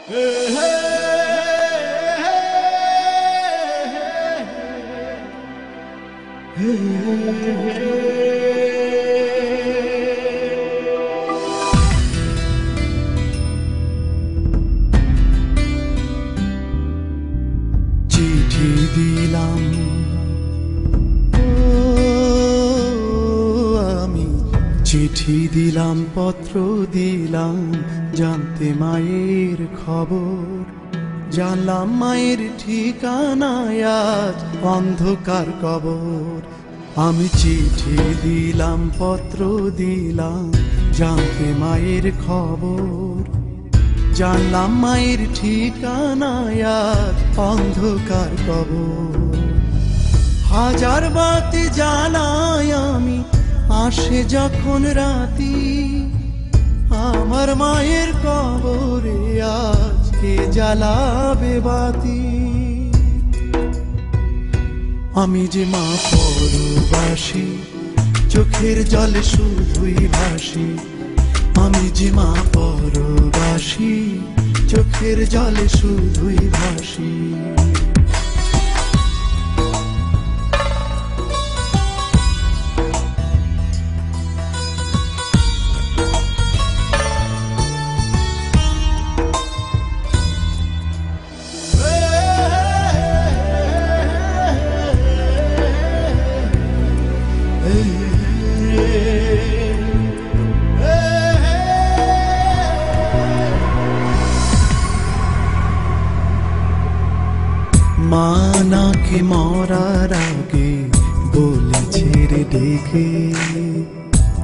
চিঠি দিলাম আমি চিঠি দিলাম পত্র দিলাম জানতে মায়ের খবর জানলাম মায়ের ঠিকানায় আজ অন্ধকার কবর আমি চিঠি দিলাম পত্র দিলাম জানতে মায়ের খবর জানলাম মায়ের ঠিকানায় আজ অন্ধকার কবর হাজার বাতি জ্বালাই আমি আসে যখন রাতি আমার মায়ের কবরে আজকে জ্বালাবে বাতি আমি যে মা পরবাসী চোখের জলে শুধুই ভাসি আমি যে মা পরবাসী চোখের জলে শুধুই ভাসি মা নাকি মরার আগে বলেছে রে ডেকে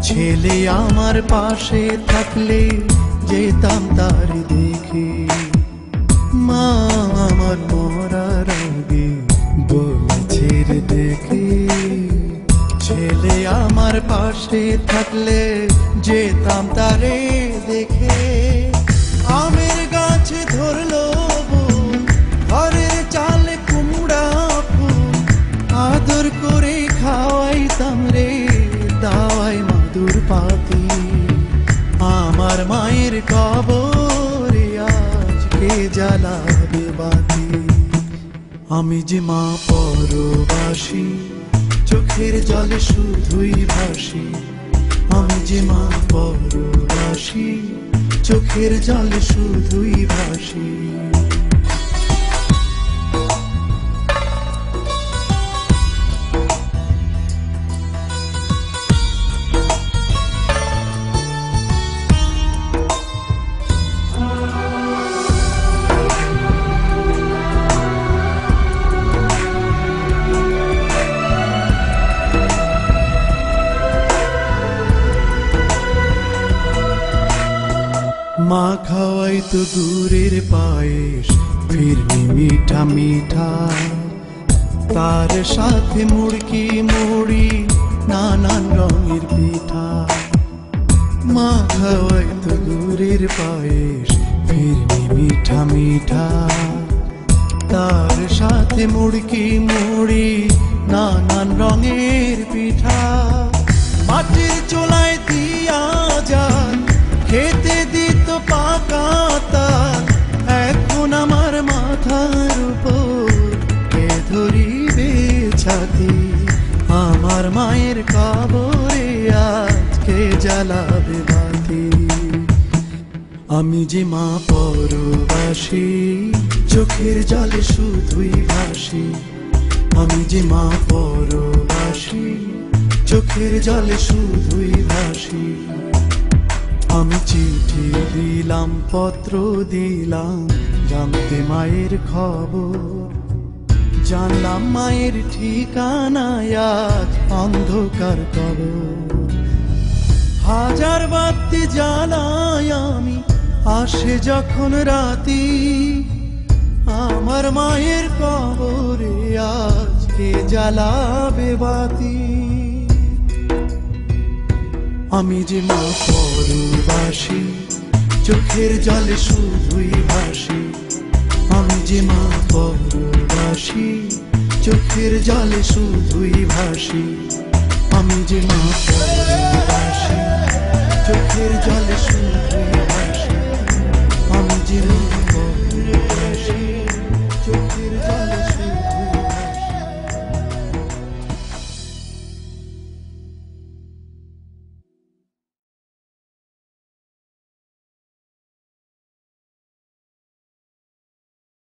ছেলে আমার পাশে থাকলে যেতাম তার দেখে মা আমার মরার আগে বলেছে রে ডেকে ছেলে আমার পাশে থাকলে যেতাম তারে দেখে আমের গাছে ধরলো ঘরে চালে কুমড়া ফুল আদর করে খাওয়াইতাম রে দাওয়াই মধুর পাতি আমার মায়ের কবরে আজকে জ্বালাবে বাতি আমি যে মা পরবাসী চোখের জলে শুধুই ভাসি আমি যে মা পরবাসী চোখের জলে শুধুই ভাসি মা খাওয়াই তো দূরের পায়েস ফিরনি মিঠা মিঠা তার সাথে মুড়কি মুড়ি নানান রঙের পিঠা মা খাওয়াই তো দূরের পায়েস ফিরনি মিঠা মিঠা তার সাথে মুড়কি মুড়ি নানান রঙের পিঠা মাটির চোলায় দিয়া যান খেতে দিত পাকা তাল এখন আমার মাথার উপর কে ধরিবে ছাতি আমার মায়ের কবরে আজকে জ্বালাবে বাতি আমি যে মা পরবাসী চোখের জলে শুধুই ভাসি আমি যে মা পরবাসী চোখের জলে শুধুই ভাসি আমি চিঠি দিলাম পত্র দিলাম জানতে মায়ের খবর জানলাম মায়ের ঠিকানায় আজ অন্ধকার কবর হাজার বাতি জ্বালাই আমি আসে যখন রাতি আমার মায়ের কবরে আজকে জ্বালাবে বাতি আমি যে মা পরবাসী চোখের জলে শুধুই ভাসি আমি যে মা পরবাসী চোখের জলে শুধুই ভাসি আমি যে মা পরবাসী চোখের জলে শুধুই ভাসি আমি যে মা চোখের জলে